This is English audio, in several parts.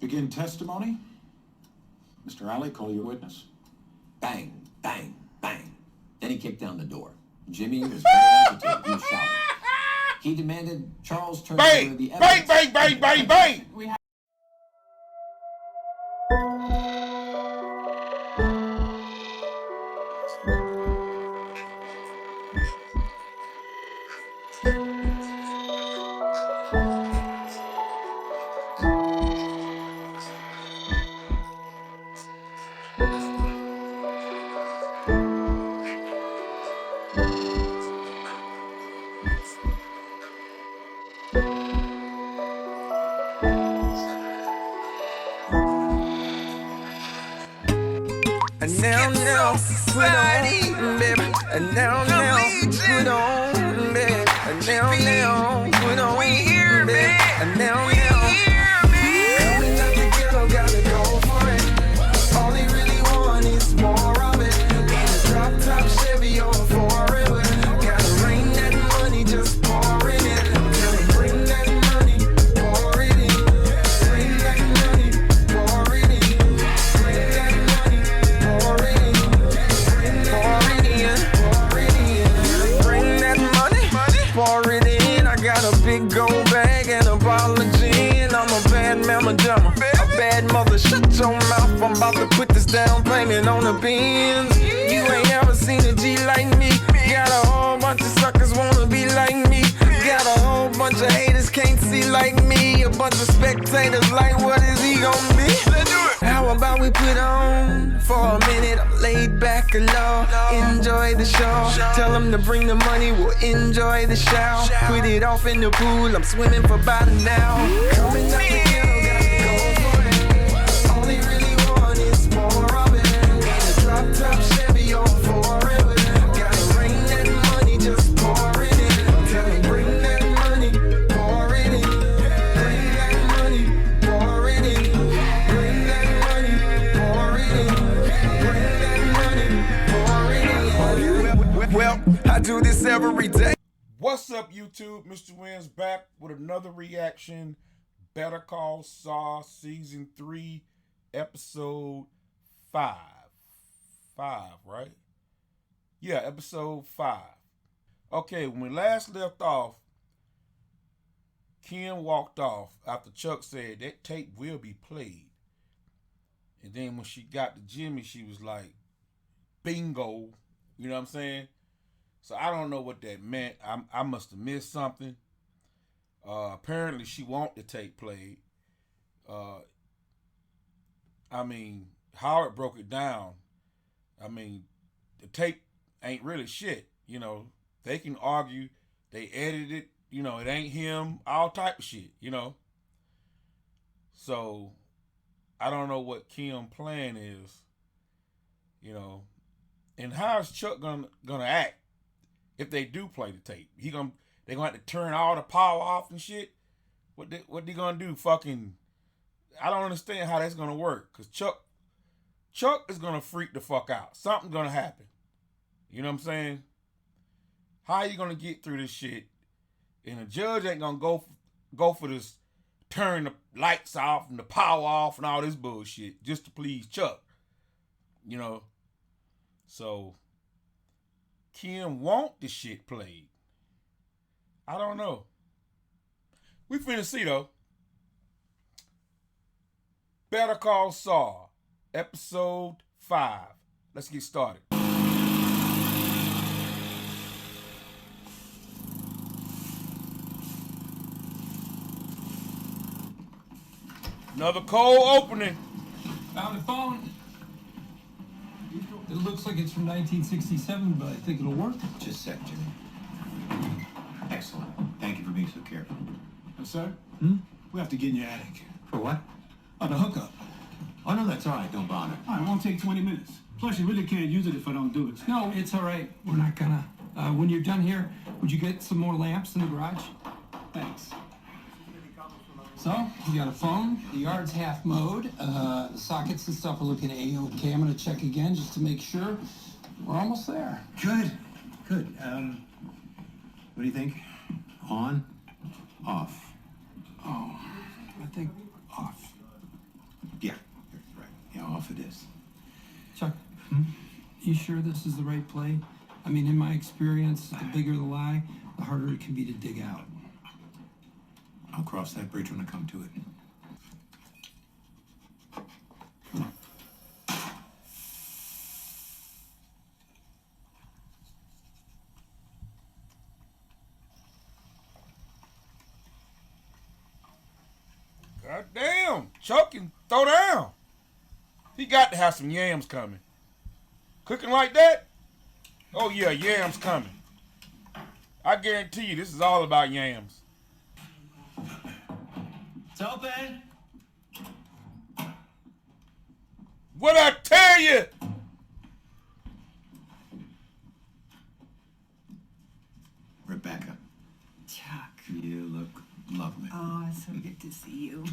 Begin testimony. Mr. Alley, call your witness. Bang, bang, bang. Then he kicked down the door. Jimmy was very agitated. He was shouting. He demanded Charles turn over the evidence. Bang, bang, bang, bang, bang. And now, put on, baby. And now, put on, baby. And now, put on, baby. And now, coming out the ghetto, gotta go for it. All they really want is more of it. In a drop top Chevy or forever. Gotta rain that money, just pour in it. Gotta bring that money, pour it in. Bring that money, pour it in. Bring that money, pour it in. Pour it in, pour it in. Bring that money, pour it in. I got a big gold bag and a bottle of gin. I'm a bad mama jammer, a bad mother. Shut your mouth, I'm about to put this down payment on the Benz. You ain't ever seen a G like me. Got a whole bunch of suckers wanna be like me. Got a whole bunch of haters can't see like me. A bunch of spectators like, what is he gonna be? How about we put on for a minute? I'm laid back and low. Enjoy the show. Tell them to bring the money, we'll enjoy the shower. Put it off in the pool, I'm swimming for about an hour. Coming out the ghetto, gotta go for it. All they really want is more of it. In a drop top Chevy or forever. Gotta rain that money, just pour it in. Tell them bring that money, pour it in. Bring that money, pour it in. Bring that money, pour it in. Bring that money, pour it in. Well, I do this every day. What's up, YouTube? Mr. Wins back with another reaction. Better Call Saul Season 3, Episode 5. 5, right? Yeah, Episode 5. Okay, when we last left off, Kim walked off after Chuck said that tape will be played. And then when she got to Jimmy, she was like, bingo. You know what I'm saying? So I don't know what that meant. I must have missed something. Apparently she want the tape played. I mean, Howard broke it down. I mean, the tape ain't really shit. You know, they can argue, they edited it, you know, it ain't him, all type of shit, you know. So I don't know what Kim's plan is, you know. And how is Chuck gonna act if they do play the tape? They gonna have to turn all the power off and shit? What they gonna do? Fucking, I don't understand how that's gonna work. Cause Chuck is gonna freak the fuck out. Something's gonna happen. You know what I'm saying? How are you gonna get through this shit? And the judge ain't gonna go for this, turn the lights off and the power off and all this bullshit just to please Chuck. You know? So Kim want the shit played. I don't know. We finna see though. Better Call Saul, Episode 5. Let's get started. Another cold opening. Found a phone. It looks like it's from 1967, but I think it'll work. Just a sec, Jimmy. Excellent. Thank you for being so careful. Sir? We have to get in your attic. For what? On the hookup. Oh, no, that's all right. Don't bother. All right, it won't take 20 minutes. Plus, you really can't use it if I don't do it. No, it's all right. We're not gonna. When you're done here, would you get some more lamps in the garage? Thanks. So, you got a phone. The yard's half mowed. The sockets and stuff are looking A-okay. I'm gonna check again just to make sure. We're almost there. Good. Good. What do you think? On? Off? Oh, I think off. You sure this is the right play? I mean, in my experience, the bigger the lie, the harder it can be to dig out. I'll cross that bridge when I come to it. God damn, Chuck can throw down. He got to have some yams coming. Cooking like that? Oh yeah, yams coming. I guarantee you this is all about yams. It's open. What I tell you? Rebecca, Chuck. you look lovely. Oh, it's so good to see you.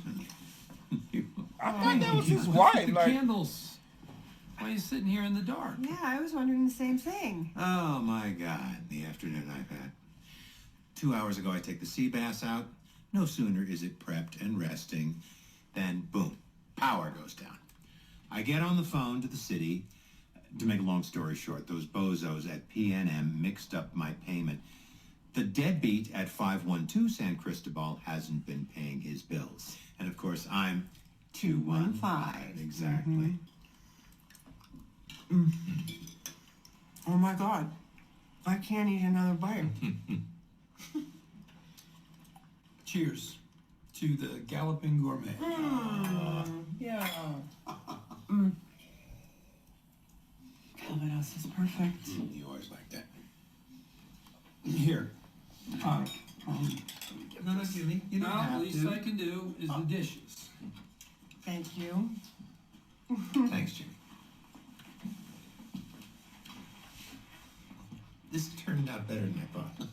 I thought that was his wife. The Like, candles. Why are you sitting here in the dark? Yeah, I was wondering the same thing. Oh my God, the afternoon I've had. 2 hours ago I take the sea bass out. No sooner is it prepped and resting than boom, power goes down. I get on the phone to the city. To make a long story short, those bozos at PNM mixed up my payment. The deadbeat at 512 San Cristobal hasn't been paying his bills. And of course I'm 215. Exactly. Oh my God. I can't eat another bite. Cheers to the Galloping Gourmet. Yeah. Calvados is perfect. You always like that. Here. No, Jimmy, you don't Well, have least to. I can do is the dishes. Thank you. Thanks, Jimmy. This turned out better than I thought.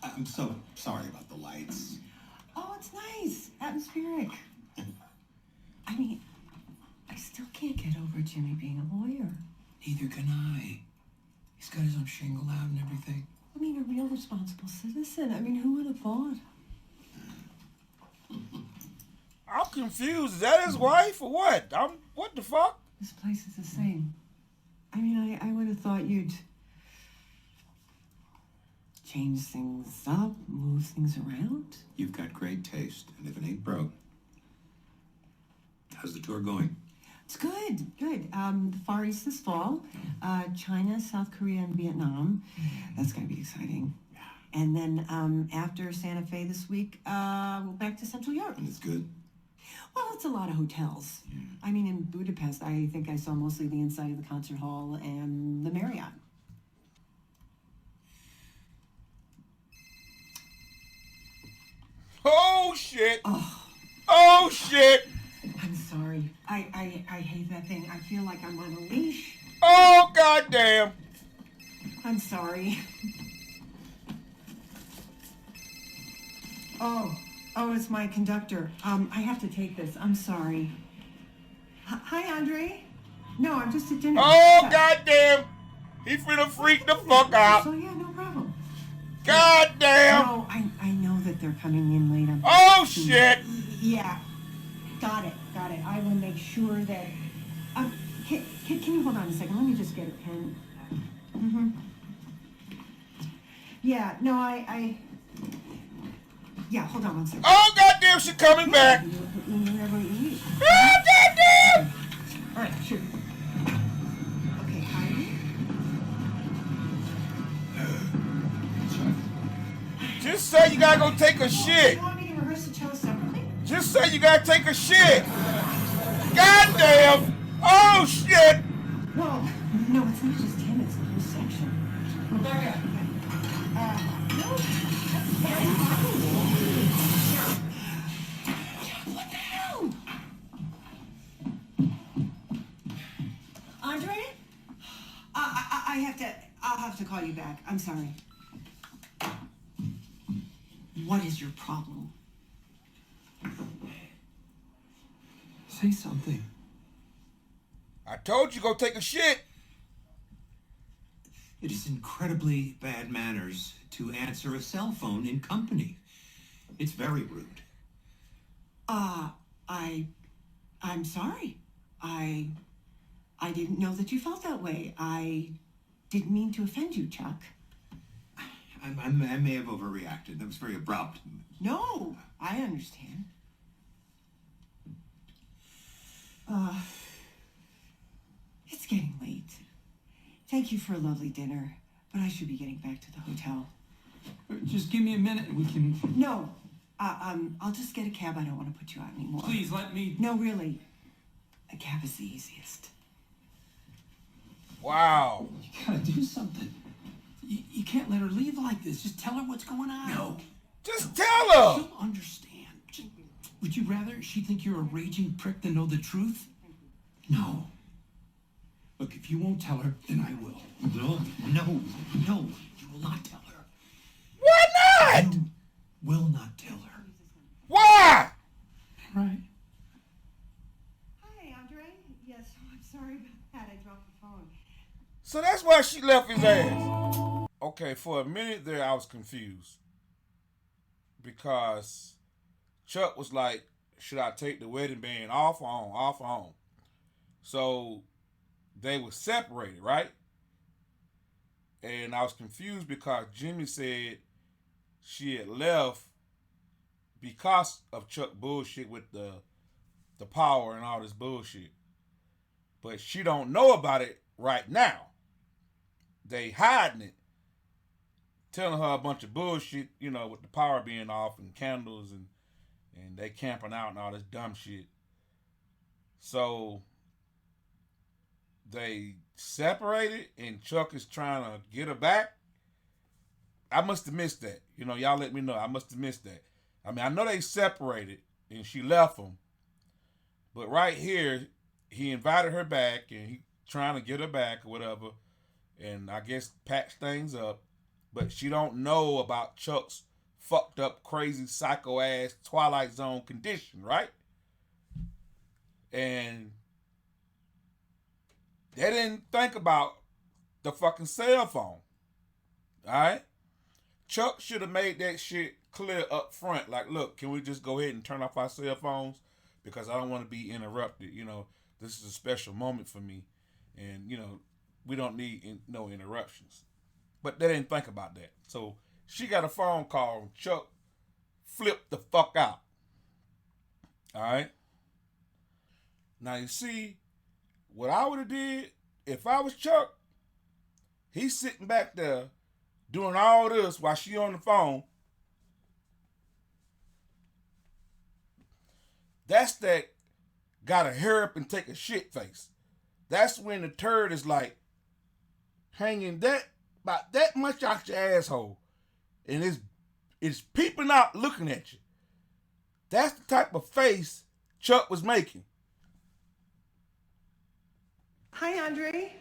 I'm so sorry about the lights. Oh, it's nice. Atmospheric. I mean, I still can't get over Jimmy being a lawyer. Neither can I. He's got his own shingle out and everything. I mean, a real responsible citizen. I mean, who would have thought? I'm confused. Is that his wife or what? What the fuck? This place is the same. I mean, I would have thought you'd change things up, move things around. You've got great taste, and if it ain't broke. How's the tour going? It's good, good. The Far East this fall, China, South Korea, and Vietnam. That's gonna be exciting. And then after Santa Fe this week, we'll back to Central Europe. And it's good? Well, it's a lot of hotels. I mean, in Budapest, I think I saw mostly the inside of the concert hall and the Marriott. Oh shit! Oh, Oh shit! I'm sorry. I hate that thing. I feel like I'm on a leash. Oh goddamn! I'm sorry. Oh, it's my conductor. I have to take this. I'm sorry. Hi, Andre. No, I'm just at dinner. Oh goddamn! He finna freak the fuck out. So yeah, no problem. Goddamn! No, I know that they're coming in later. Oh shit! Yeah. Got it. I will make sure that. Can you hold on a second? Let me just get a pen. Mm-hmm. Yeah. No, Yeah. Hold on one second. Oh goddamn! She coming back! Whenever you need. Oh goddamn! All right. Sure. Okay. Heidi. Just say you gotta go take a shit. You want me to rehearse the cello separately? Just say you gotta take a shit. Goddamn! Oh shit! Well, no, it's not just him. It's the whole section. Rebecca! No, that's very funny. What the hell? Andre? I'll have to call you back. I'm sorry. What is your problem? Say something. I told you go take a shit. It is incredibly bad manners to answer a cell phone in company. It's very rude. I'm sorry. I I didn't know that you felt that way. I didn't mean to offend you, Chuck. I may have overreacted. That was very abrupt. No, I understand. It's getting late. Thank you for a lovely dinner, but I should be getting back to the hotel. Just give me a minute and we can... No, I'll just get a cab. I don't want to put you out anymore. Please, let me... No, really. A cab is the easiest. Wow. You gotta do something. You can't let her leave like this. Just tell her what's going on. No. Just tell her. She'll understand. Would you rather she think you're a raging prick than know the truth? No. Look, if you won't tell her, then I will. No. You will not tell her. Why not? You will not tell her. Why? Right. Hi, Andre. Yes, I'm sorry about that. I dropped the phone. So that's why she left his ass. Okay, for a minute there, I was confused. Because Chuck was like, should I take the wedding band off or on? Off or on? So they were separated, right? And I was confused because Jimmy said she had left because of Chuck bullshit with the power and all this bullshit. But she don't know about it right now. They hiding it. Telling her a bunch of bullshit, you know, with the power being off and candles and they camping out and all this dumb shit. So they separated and Chuck is trying to get her back. I must have missed that. You know, y'all let me know. I must have missed that. I mean, I know they separated and she left him. But right here, he invited her back and he trying to get her back or whatever. And I guess patch things up. But she don't know about Chuck's fucked up, crazy, psycho ass Twilight Zone condition, right? And they didn't think about the fucking cell phone. Alright? Chuck should have made that shit clear up front. Like, look, can we just go ahead and turn off our cell phones? Because I don't want to be interrupted. You know, this is a special moment for me. And, you know, we don't need no interruptions. But they didn't think about that. So she got a phone call and Chuck flipped the fuck out. Alright? Now you see, what I would have did, if I was Chuck, he's sitting back there doing all this while she on the phone. That's that gotta hurry up and take a shit face. That's when the turd is like hanging about that much out your asshole. And it's peeping out looking at you. That's the type of face Chuck was making. Hi, Andre.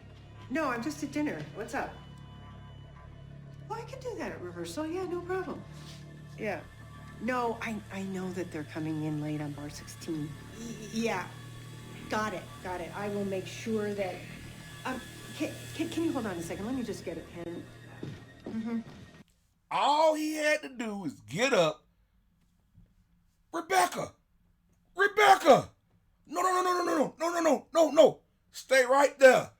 No, I'm just at dinner. What's up? Oh, I can do that at rehearsal. Yeah, no problem. Yeah. No, I know that they're coming in late on bar 16. Yeah. Got it. I will make sure that... Can you hold on a second? Let me just get a pen. Mm-hmm. All he had to do was get up. Rebecca! No. Stay right there.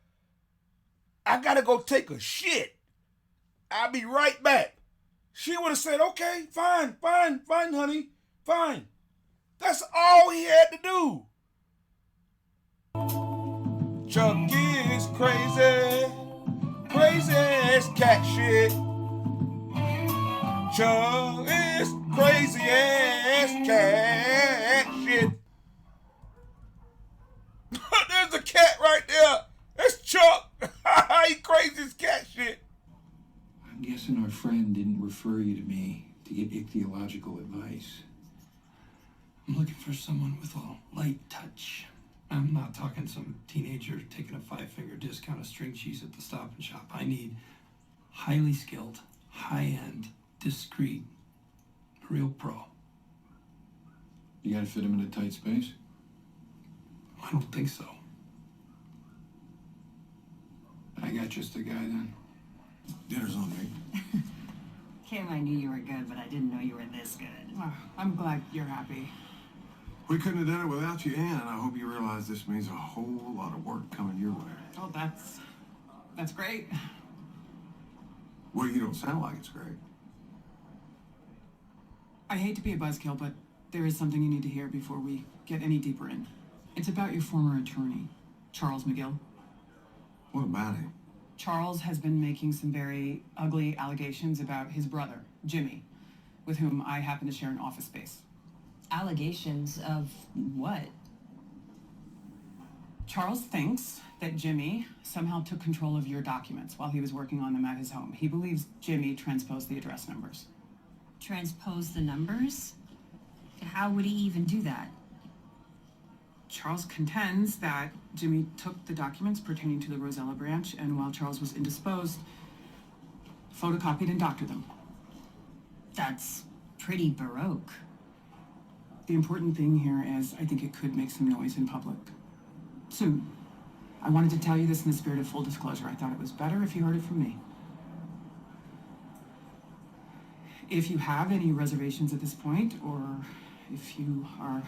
I gotta go take a shit. I'll be right back. She would have said, okay, fine, honey, fine. That's all he had to do. Chuck is crazy as cat shit. Chuck is crazy as cat shit. There's a cat right there. It's Chuck. He crazy as cat shit. I'm guessing our friend didn't refer you to me to get ichthyological advice. I'm looking for someone with a light touch. I'm not talking some teenager taking a 5-finger discount of string cheese at the Stop and Shop. I need highly skilled, high-end, discreet, a real pro. You gotta fit him in a tight space? I don't think so. I got just the guy then. Dinner's on, mate. Kim, I knew you were good, but I didn't know you were this good. I'm glad you're happy. We couldn't have done it without you, and I hope you realize this means a whole lot of work coming your way. Oh, that's great. Well, you don't sound like it's great. I hate to be a buzzkill, but there is something you need to hear before we get any deeper in. It's about your former attorney, Charles McGill. What about him? Charles has been making some very ugly allegations about his brother, Jimmy, with whom I happen to share an office space. Allegations of what? Charles thinks that Jimmy somehow took control of your documents while he was working on them at his home. He believes Jimmy transposed the address numbers. Transpose the numbers? How would he even do that? Charles contends that Jimmy took the documents pertaining to the Rosella branch, and while Charles was indisposed, photocopied and doctored them. That's pretty baroque. The important thing here is I think it could make some noise in public. Soon. I wanted to tell you this in the spirit of full disclosure. I thought it was better if you heard it from me. If you have any reservations at this point, or if you are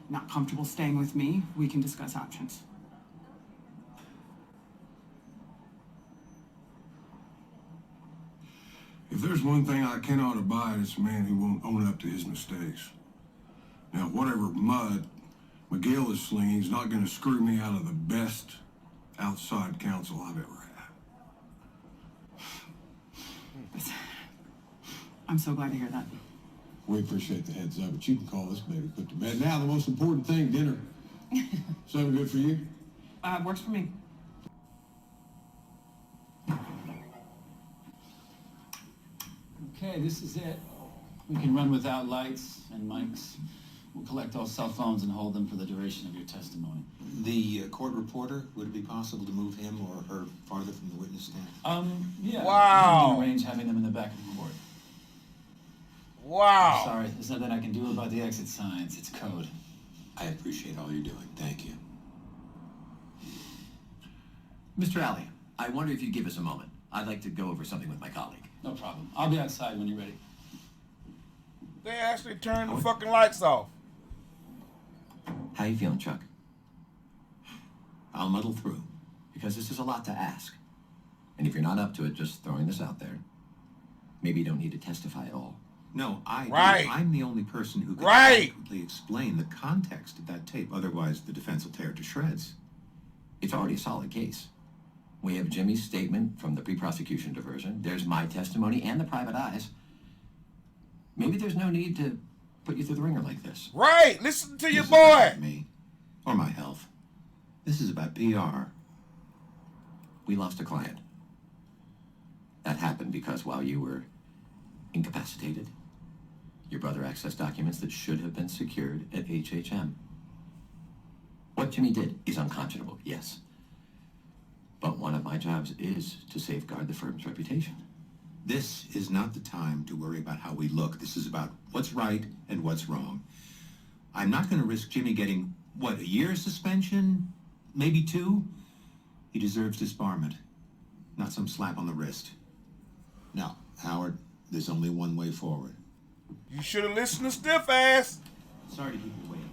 not comfortable staying with me, we can discuss options. If there's one thing I cannot abide, it's a man who won't own up to his mistakes. Now, whatever mud McGill is slinging is not going to screw me out of the best outside counsel I've ever had. I'm so glad to hear that. We appreciate the heads up, but you can call this baby put to bed. Now, the most important thing, dinner. Something good for you? Works for me. Okay, this is it. We can run without lights and mics. We'll collect all cell phones and hold them for the duration of your testimony. The court reporter, would it be possible to move him or her farther from the witness stand? Yeah. Wow. We can arrange having them in the back of the court. Wow. Sorry, there's nothing I can do about the exit signs. It's code. I appreciate all you're doing. Thank you. Mr. Alley, I wonder if you'd give us a moment. I'd like to go over something with my colleague. No problem. I'll be outside when you're ready. They actually turned the fucking lights off. How you feeling, Chuck? I'll muddle through. Because this is a lot to ask. And if you're not up to it, just throwing this out there, maybe you don't need to testify at all. No, Right. I'm the only person who can Right. adequately explain the context of that tape. Otherwise, the defense will tear it to shreds. It's already a solid case. We have Jimmy's statement from the pre-prosecution diversion. There's my testimony and the private eyes. Maybe there's no need to put you through the ringer like this. Right. Listen to your This boy. isn't about me or my health. This is about PR. We lost a client. That happened because while you were incapacitated, your brother accessed documents that should have been secured at HHM. What Jimmy did is unconscionable, yes. But one of my jobs is to safeguard the firm's reputation. This is not the time to worry about how we look. This is about what's right and what's wrong. I'm not going to risk Jimmy getting, a year's suspension? Maybe 2? He deserves disbarment, not some slap on the wrist. No, Howard, there's only one way forward. You should have listened to Stiff ass. Sorry to keep you waiting.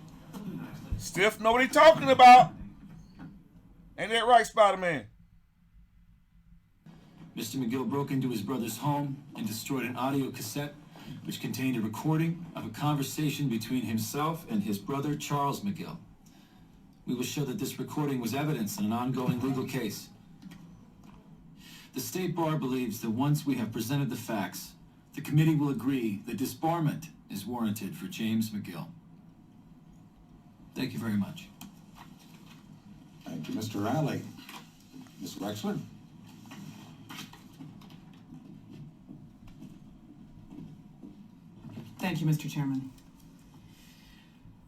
Stiff know what he talking about. Ain't that right, Spider-Man? Mr. McGill broke into his brother's home and destroyed an audio cassette which contained a recording of a conversation between himself and his brother, Charles McGill. We will show that this recording was evidence in an ongoing legal case. The State Bar believes that once we have presented the facts, the committee will agree that disbarment is warranted for James McGill. Thank you very much. Thank you, Mr. Alley. Miss Wexler? Thank you, Mr. Chairman.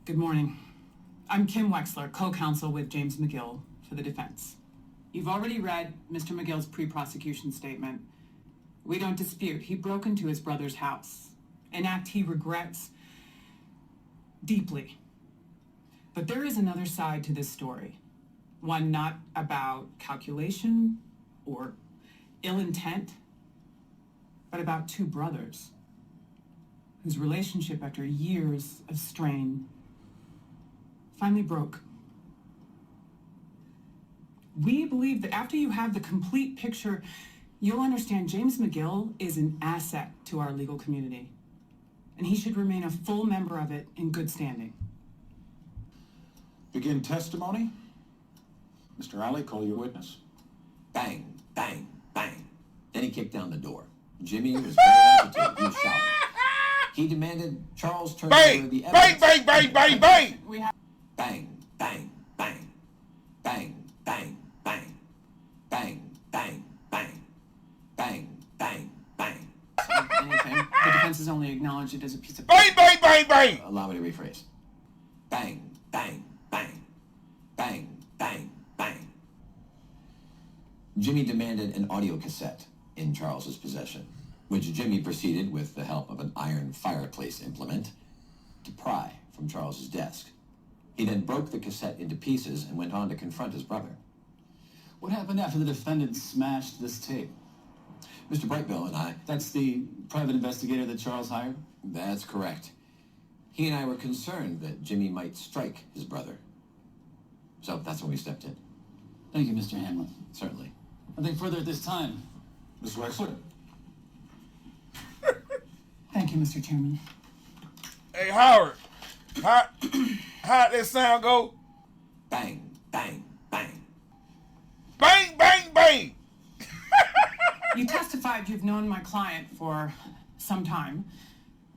Good morning. I'm Kim Wexler, co-counsel with James McGill for the defense. You've already read Mr. McGill's pre-prosecution statement. We don't dispute he broke into his brother's house, an act he regrets deeply. But there is another side to this story, one not about calculation or ill intent, but about 2 brothers whose relationship, after years of strain, finally broke. We believe that after you have the complete picture, you'll understand James McGill is an asset to our legal community, and he should remain a full member of it in good standing. Begin testimony. Mr. Alley, call your witness. Bang, bang, bang. Then he kicked down the door. Jimmy was very agitated. He was shouting. He demanded Charles turn over the evidence. Bang, bang, bang, bang, bang. We have Bang, bang, bang. Bang, bang, bang. Bang, bang, bang. Bang, bang, bang. anything. The defense has only acknowledged it as a piece of Bang, bang, bang, bang. Allow me to rephrase. Bang, bang, bang. Bang, bang, bang. Jimmy demanded an audio cassette in Charles's possession, which Jimmy proceeded, with the help of an iron fireplace implement, to pry from Charles's desk. He then broke the cassette into pieces and went on to confront his brother. What happened after the defendant smashed this tape? Mr. Brightbill and I... That's the private investigator that Charles hired? That's correct. He and I were concerned that Jimmy might strike his brother. So that's when we stepped in. Thank you, Mr. Hamlin. Certainly. Nothing further at this time. Ms. Wexler? Thank you, Mr. Chairman. Hey, Howard. How'd that sound go? Bang, bang, bang. Bang, bang, bang. You testified you've known my client for some time.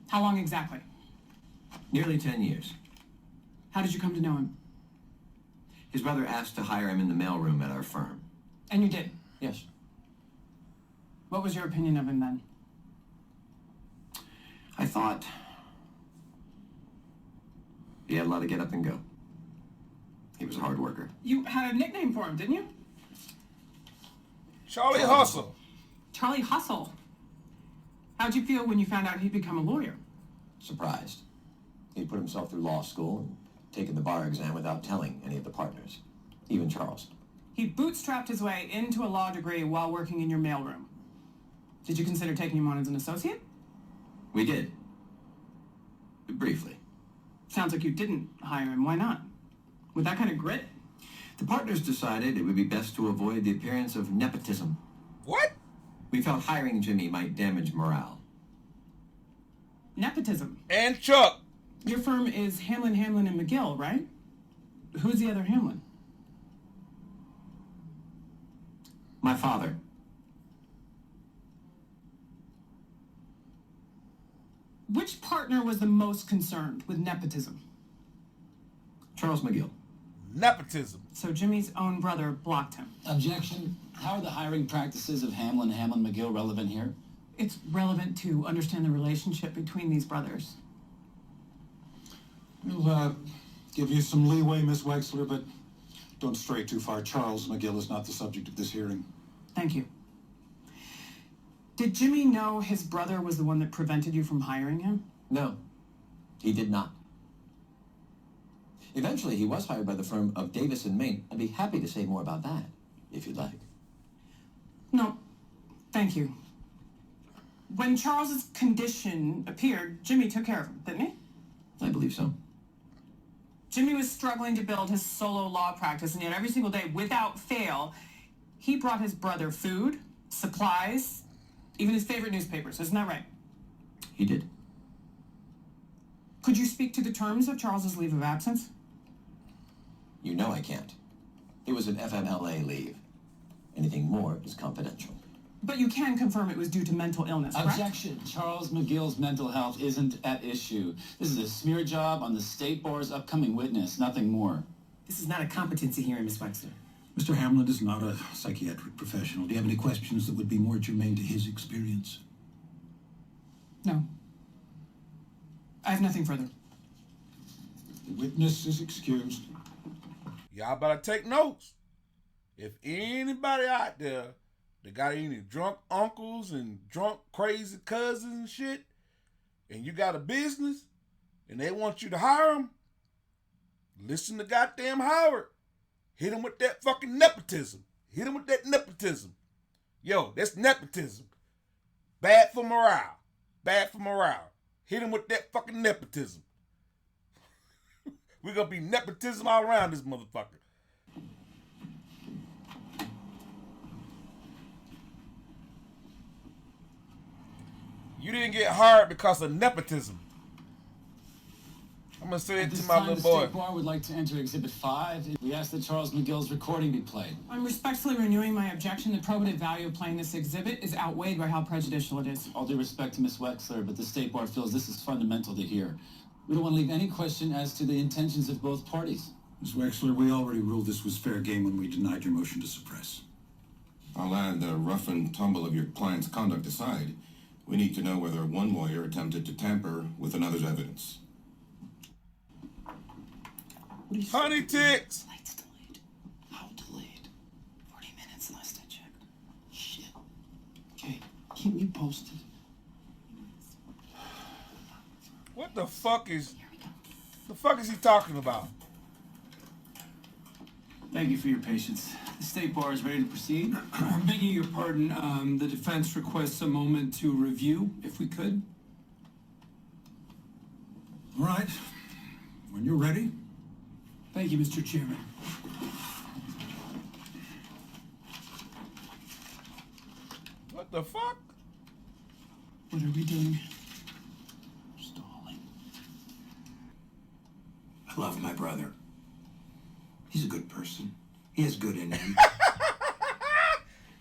How long exactly? Nearly 10 years. How did you come to know him? His brother asked to hire him in the mailroom at our firm. And you did? Yes. What was your opinion of him then? I thought he had a lot of get up and go. He was a hard worker. You had a nickname for him, didn't you? Charlie Hustle. Charlie Hustle. How'd you feel when you found out he'd become a lawyer? Surprised. He put himself through law school and taken the bar exam without telling any of the partners, even Charles. He bootstrapped his way into a law degree while working in your mailroom. Did you consider taking him on as an associate? We did. Briefly. Sounds like you didn't hire him. Why not? With that kind of grit? The partners decided it would be best to avoid the appearance of nepotism. What? We felt hiring Jimmy might damage morale. Nepotism. And Chuck. Your firm is Hamlin, and McGill, right? Who's the other Hamlin? My father. Which partner was the most concerned with nepotism? Charles McGill. Nepotism. So Jimmy's own brother blocked him. Objection. How are the hiring practices of Hamlin, McGill relevant here? It's relevant to understand the relationship between these brothers. We'll give you some leeway, Miss Wexler, but don't stray too far. Charles McGill is not the subject of this hearing. Thank you. Did Jimmy know his brother was the one that prevented you from hiring him? No, he did not. Eventually, he was hired by the firm of Davis and Main. I'd be happy to say more about that, if you'd like. No, thank you. When Charles's condition appeared, Jimmy took care of him, didn't he? I believe so. Jimmy was struggling to build his solo law practice, and yet every single day, without fail, he brought his brother food, supplies, even his favorite newspapers. Isn't that right? He did. Could you speak to the terms of Charles's leave of absence? You know I can't. It was an FMLA leave. Anything more is confidential. But you can confirm it was due to mental illness, correct? Objection. Charles McGill's mental health isn't at issue. This is a smear job on the State Bar's upcoming witness, nothing more. This is not a competency hearing, Miss Wexler. Mr. Hamlin is not a psychiatric professional. Do you have any questions that would be more germane to his experience? No. I have nothing further. The witness is excused. Y'all better take notes. If anybody out there that got any drunk uncles and drunk crazy cousins and shit, and you got a business, and they want you to hire them, listen to goddamn Howard. Hit him with that fucking nepotism. Hit him with that nepotism. Yo, that's nepotism. Bad for morale. Bad for morale. Hit him with that fucking nepotism. We're gonna be nepotism all around this motherfucker. You didn't get hired because of nepotism. I'm gonna say it to my little boy. The State Bar would like to enter Exhibit 5. We ask that Charles McGill's recording be played. I'm respectfully renewing my objection. The probative value of playing this exhibit is outweighed by how prejudicial it is. All due respect to Ms. Wexler, but the State Bar feels this is fundamental to hear. We don't want to leave any question as to the intentions of both parties. Ms. Wexler, we already ruled this was fair game when we denied your motion to suppress. I'll add the rough and tumble of your client's conduct aside. We need to know whether one lawyer attempted to tamper with another's evidence. Honey ticks! Flight's delayed. How delayed? 40 minutes last I checked. Shit. Okay, keep me posted. What the fuck is he talking about? Thank you for your patience. The State Bar is ready to proceed. Begging your pardon, the defense requests a moment to review, if we could. All right. When you're ready. Thank you, Mr. Chairman. What the fuck? What are we doing? Stalling. I love my brother. He's a good person. He has good in him.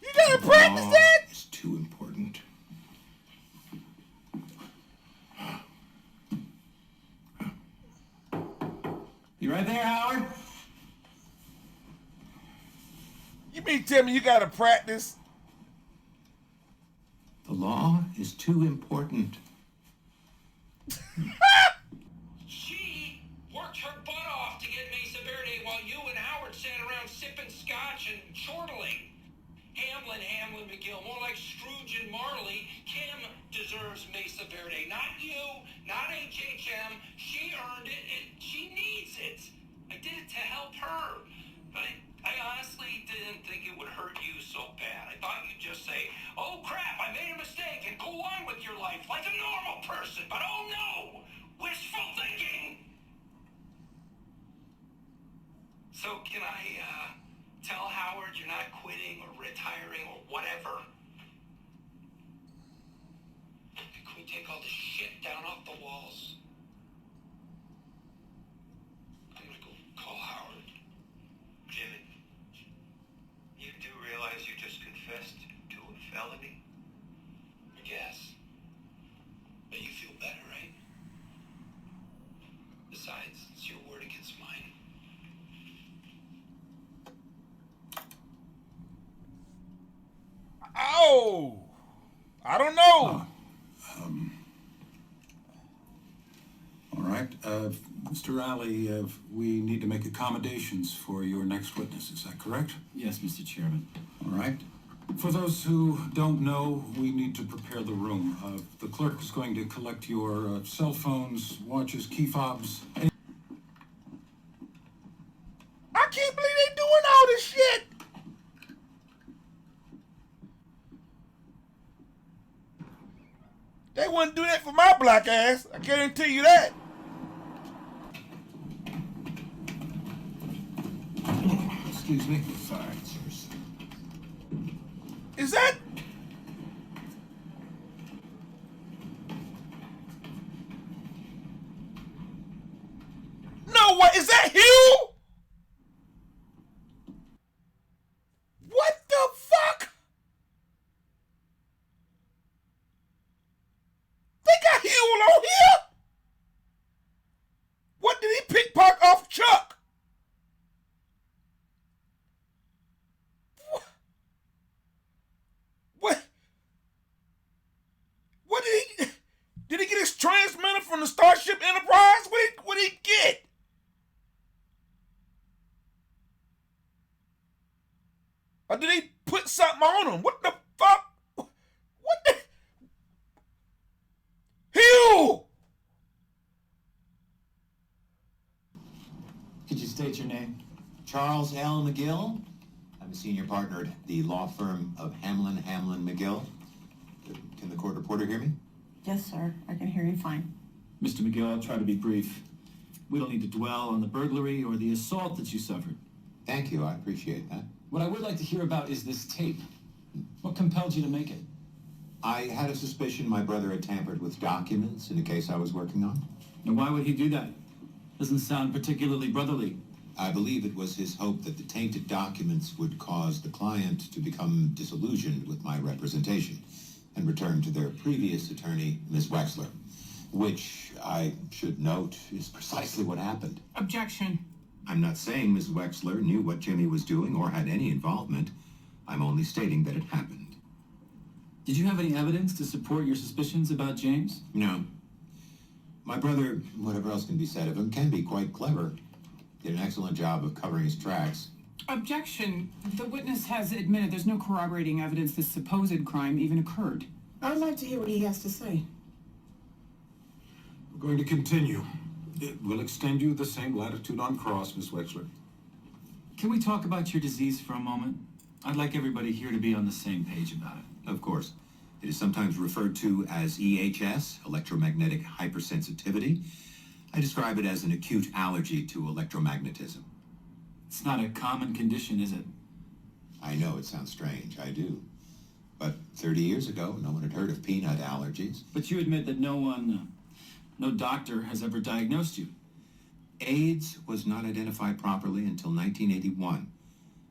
You gotta practice that? It's too important. You right there, Howard? You mean tell me you gotta practice? The law is too important. She worked her butt off to get Mesa Verde while you and Howard sat around sipping scotch and chortling. Hamlin, McGill, more like Scrooge and Marley. Kim deserves Mesa Verde, not you, not HHM. She earned it, and she needs it. I did it to help her, but I honestly didn't think it would hurt you so bad. I thought you'd just say, oh crap, I made a mistake, and go on with your life like a normal person, but oh no, wishful thinking. So can I, tell Howard you're not quitting or retiring or whatever? Can we take all this shit down off the walls? I'm gonna go call Howard. Jimmy, you do realize you just confessed to a felony? Yes. But you feel better, right? Besides, it's your word against mine. Oh, I don't know. All right. Mr. Alley, we need to make accommodations for your next witness. Is that correct? Yes, Mr. Chairman. All right. For those who don't know, we need to prepare the room. The clerk is going to collect your cell phones, watches, key fobs. I can't believe they doing all this shit. They wouldn't do that for my black ass. I guarantee you that. Excuse me. Sorry, sirs. Is that? No, what? Is that Hugh? What the fuck? They got Hugh on here? What did he pickpocket off Chuck? What did he get his transmitter from the Starship Enterprise? What did he get? Or did he put something on him? What the fuck? What the? Hugh! Could you state your name? Charles L. McGill. I'm a senior partner at the law firm of Hamlin McGill. Can the court reporter hear me? Yes, sir. I can hear you fine. Mr. McGill, I'll try to be brief. We don't need to dwell on the burglary or the assault that you suffered. Thank you, I appreciate that. What I would like to hear about is this tape. What compelled you to make it? I had a suspicion my brother had tampered with documents in a case I was working on. And why would he do that? Doesn't sound particularly brotherly. I believe it was his hope that the tainted documents would cause the client to become disillusioned with my representation and return to their previous attorney, Ms. Wexler, which, I should note, is precisely what happened. Objection. I'm not saying Ms. Wexler knew what Jimmy was doing or had any involvement. I'm only stating that it happened. Did you have any evidence to support your suspicions about James? No. My brother, whatever else can be said of him, can be quite clever. Did an excellent job of covering his tracks. Objection. The witness has admitted there's no corroborating evidence this supposed crime even occurred. I'd like to hear what he has to say. We're going to continue. It will extend you the same latitude on cross, Miss Wexler. Can we talk about your disease for a moment? I'd like everybody here to be on the same page about it. Of course. It is sometimes referred to as EHS, Electromagnetic Hypersensitivity. I describe it as an acute allergy to electromagnetism. It's not a common condition, is it? I know it sounds strange, I do. But 30 years ago, no one had heard of peanut allergies. But you admit that no doctor has ever diagnosed you. AIDS was not identified properly until 1981.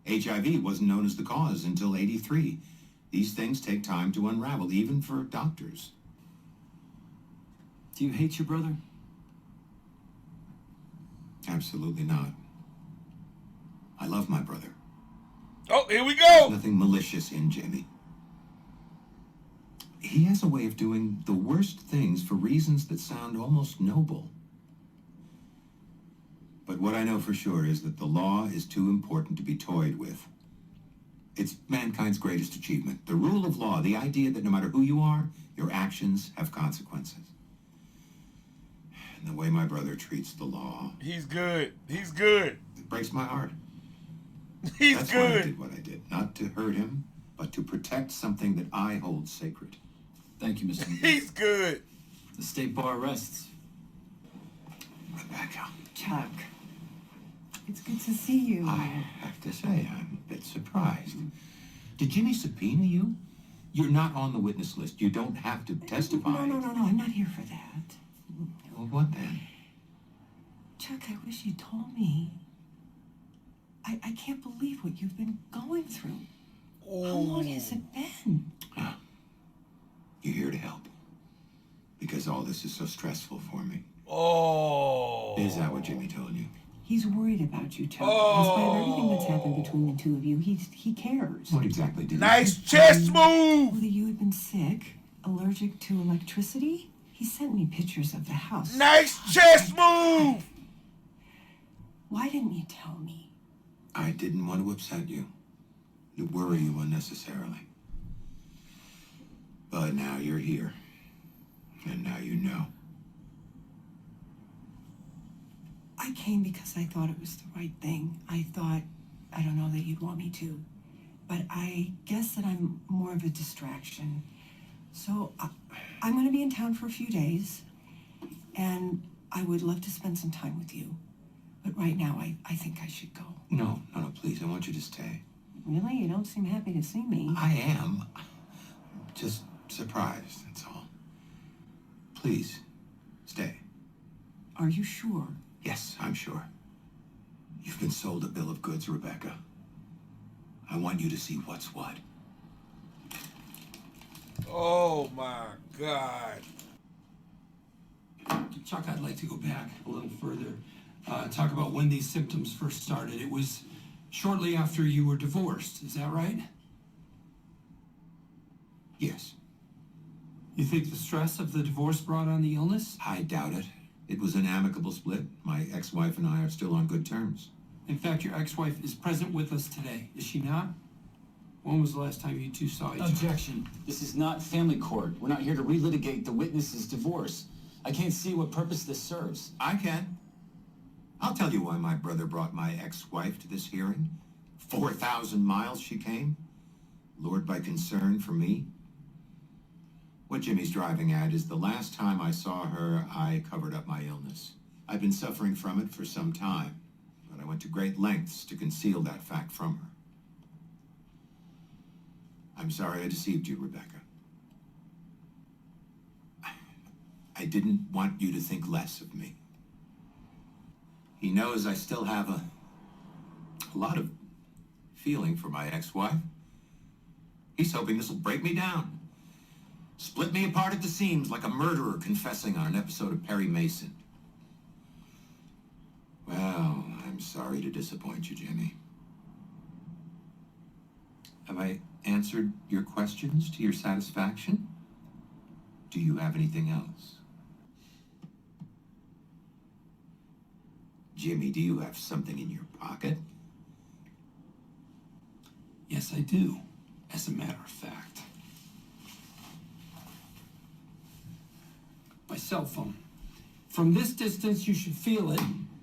HIV wasn't known as the cause until 83. These things take time to unravel, even for doctors. Do you hate your brother? Absolutely not. I love my brother. Oh, here we go. There's nothing malicious in Jimmy. He has a way of doing the worst things for reasons that sound almost noble. But what I know for sure is that the law is too important to be toyed with. It's mankind's greatest achievement. The rule of law, the idea that no matter who you are, your actions have consequences. And the way my brother treats the law... He's good. He's good. It breaks my heart. That's why I good. did what I did. Not to hurt him, but to protect something that I hold sacred. Thank you, Mr. McGee. He's good. The state bar rests. Rebecca. Chuck, it's good to see you. I have to say, I'm a bit surprised. Did Jimmy subpoena you? You're not on the witness list. You don't have to testify. No, I'm not here for that. Well, what then? Chuck, I wish you told me. I can't believe what you've been going through. How long has it been? You're here to help. Because all this is so stressful for me. Oh. Is that what Jimmy told you? He's worried about you, Chuck. In spite of everything that's happened between the two of you, he cares. What exactly did Nice he chest move! Whether you had been sick, allergic to electricity, he sent me pictures of the house. Nice chest move! Why didn't you tell me? I didn't want to upset you. To worry you unnecessarily. But now you're here. And now you know. I came because I thought it was the right thing. I don't know that you'd want me to. But I guess that I'm more of a distraction. So I'm going to be in town for a few days. And I would love to spend some time with you. But right now, I think I should go. No, please. I want you to stay. Really? You don't seem happy to see me. I am. Just surprised, that's all. Please, stay. Are you sure? Yes, I'm sure. You've been sold a bill of goods, Rebecca. I want you to see what's what. Oh my God. Chuck, I'd like to go back a little further. Talk about when these symptoms first started. It was shortly after you were divorced, is that right? Yes. You think the stress of the divorce brought on the illness? I doubt it. It was an amicable split. My ex-wife and I are still on good terms. In fact, your ex-wife is present with us today, is she not? When was the last time you two saw each other? Objection. This is not family court. We're not here to relitigate the witness's divorce. I can't see what purpose this serves. I can. I'll tell you why my brother brought my ex-wife to this hearing. 4,000 miles she came, lured by concern for me. What Jimmy's driving at is the last time I saw her, I covered up my illness. I've been suffering from it for some time, but I went to great lengths to conceal that fact from her. I'm sorry I deceived you, Rebecca. I didn't want you to think less of me. He knows I still have a lot of feeling for my ex-wife. He's hoping this will break me down. Split me apart at the seams like a murderer confessing on an episode of Perry Mason. Well, I'm sorry to disappoint you, Jimmy. Have I answered your questions to your satisfaction? Do you have anything else? Jimmy, do you have something in your pocket? Yes, I do, as a matter of fact. My cell phone. From this distance, you should feel it,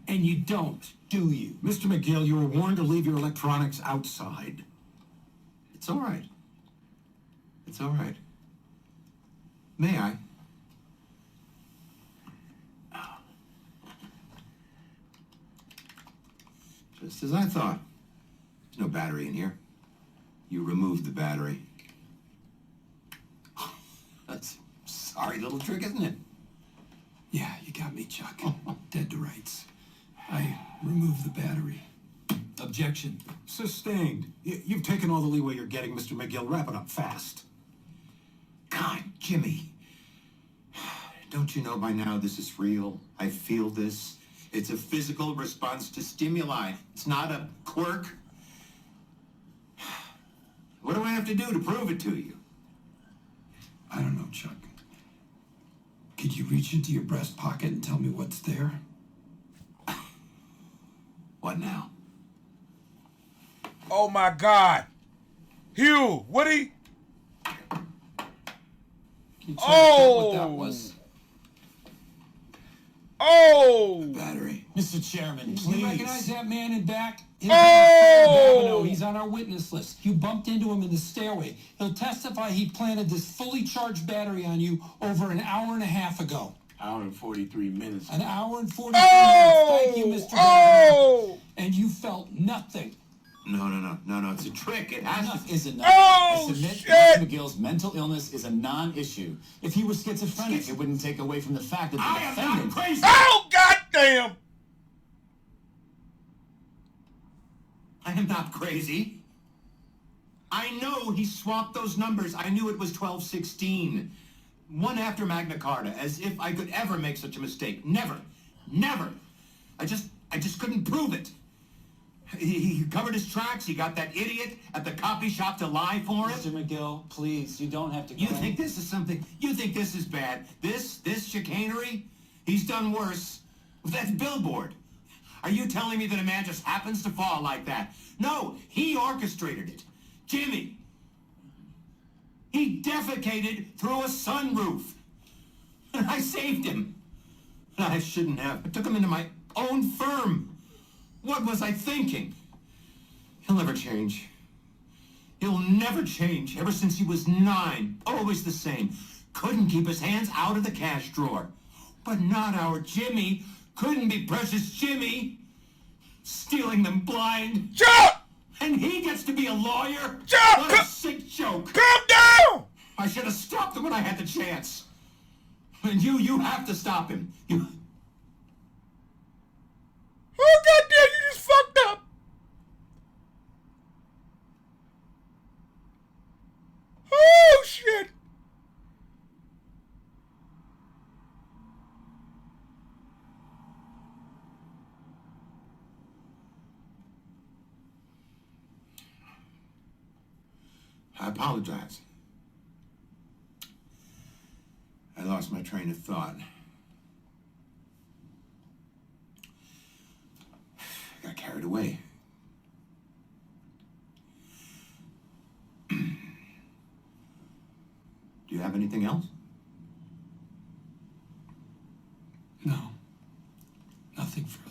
and you don't, do you? Mr. McGill, you were warned to leave your electronics outside. It's all right. It's all right. May I? Just as I thought. There's no battery in here. You removed the battery. That's a sorry little trick, isn't it? Yeah, you got me, Chuck. Dead to rights. I removed the battery. Objection. Sustained. You've taken all the leeway you're getting, Mr. McGill. Wrap it up fast. God, Jimmy. Don't you know by now this is real? I feel this. It's a physical response to stimuli. It's not a quirk. What do I have to do to prove it to you? I don't know, Chuck. Could you reach into your breast pocket and tell me what's there? What now? Oh my God. Hugh, Woody. Can you tell me what that was? Oh! Battery. Mr. Chairman, You please. recognize that man in back? Oh! He's on our witness list. You bumped into him in the stairway. He'll testify he planted this fully charged battery on you over an hour and a half ago. Hour and 43 minutes. An hour and 43 minutes. Thank you, Mr. Oh! And you felt nothing. No, it's a trick. It has Enough to... is enough. Oh, I submit shit! Mr. McGill's mental illness is a non-issue. If he were schizophrenic, it wouldn't take away from the fact that the I am defendant... not crazy! Oh, goddamn! I am not crazy. I know he swapped those numbers. I knew it was 1216. One after Magna Carta, as if I could ever make such a mistake. Never. I just couldn't prove it. He covered his tracks. He got that idiot at the copy shop to lie for him. Mr. McGill, please, you don't have to go. You think this is something? You think this is bad? This chicanery? He's done worse. That's billboard. Are you telling me that a man just happens to fall like that? No, he orchestrated it. Jimmy. He defecated through a sunroof. And I saved him. I shouldn't have. I took him into my own firm. What was I thinking? He'll never change. He'll never change. Ever since he was 9, always the same. Couldn't keep his hands out of the cash drawer. But not our Jimmy. Couldn't be precious Jimmy. Stealing them blind. Chuck! And he gets to be a lawyer? Chuck! What a sick joke. Calm down! I should have stopped him when I had the chance. And you have to stop him. You... Oh, goddamn, you just fucked up. Oh, shit. I apologize. I lost my train of thought. I got carried away. Do you have anything else? No. Nothing further.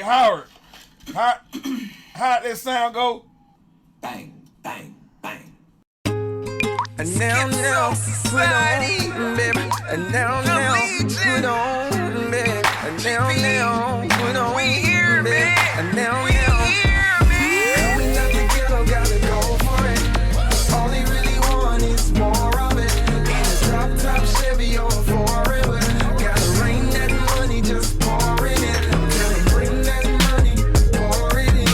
Howard, how'd that sound go? Bang, bang, bang. And now, put on, baby. And now, put on, baby. And now, put on, baby. And now, coming out the ghetto, gotta go for it. All they really want is more of it. In a drop top Chevy or forever. Gotta rain that money, just pour it in. Gotta bring that money, pour it in.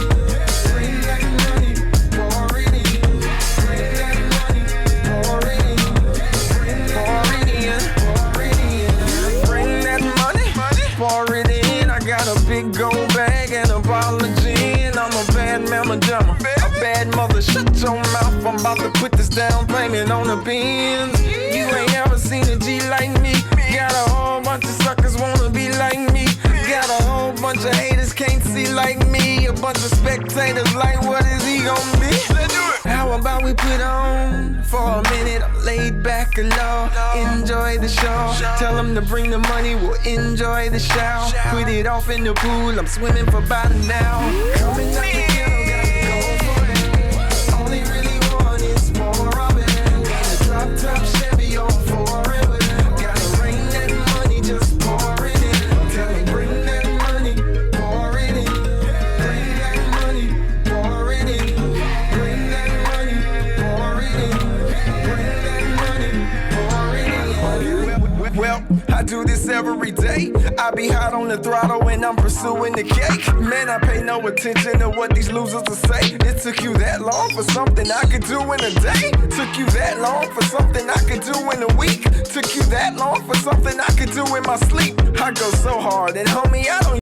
Bring that money, pour it in. Bring that money, pour it in. Bring that money, pour it in. I got a big gold bag and a bottle of gin. I'm a bad mama jamma, a bad mother. Shut your mouth, I'm about to put this down payment on the Benz. You ain't ever seen a G like me. Got a whole bunch of suckers wanna be like me. Got a whole bunch of haters can't see like me. A bunch of spectators like, what is he gonna be? Let's do it. How about we put on for a minute? I'm laid back alone. Enjoy the show. Tell them to bring the money, we'll enjoy the shower. Put it off in the pool, I'm swimming for about an hour. Coming up the ghetto, gotta go for it. All they really want is more of it. In a drop top Chevy on forever. Gotta rain that money, just pour it in. Tell them bring that money, pour it in. Bring that money, pour it in. Bring that money, pour it in. Bring that money, pour it in. Well, I do this every day. I be hot on the throttle when I'm pursuing the cake. Man, I pay no attention to what these losers will say. It took you that long for something I could do in a day. Took you that long for something I could do in a week. Took you that long for something I could do in my sleep. I go so hard, and homie, I don't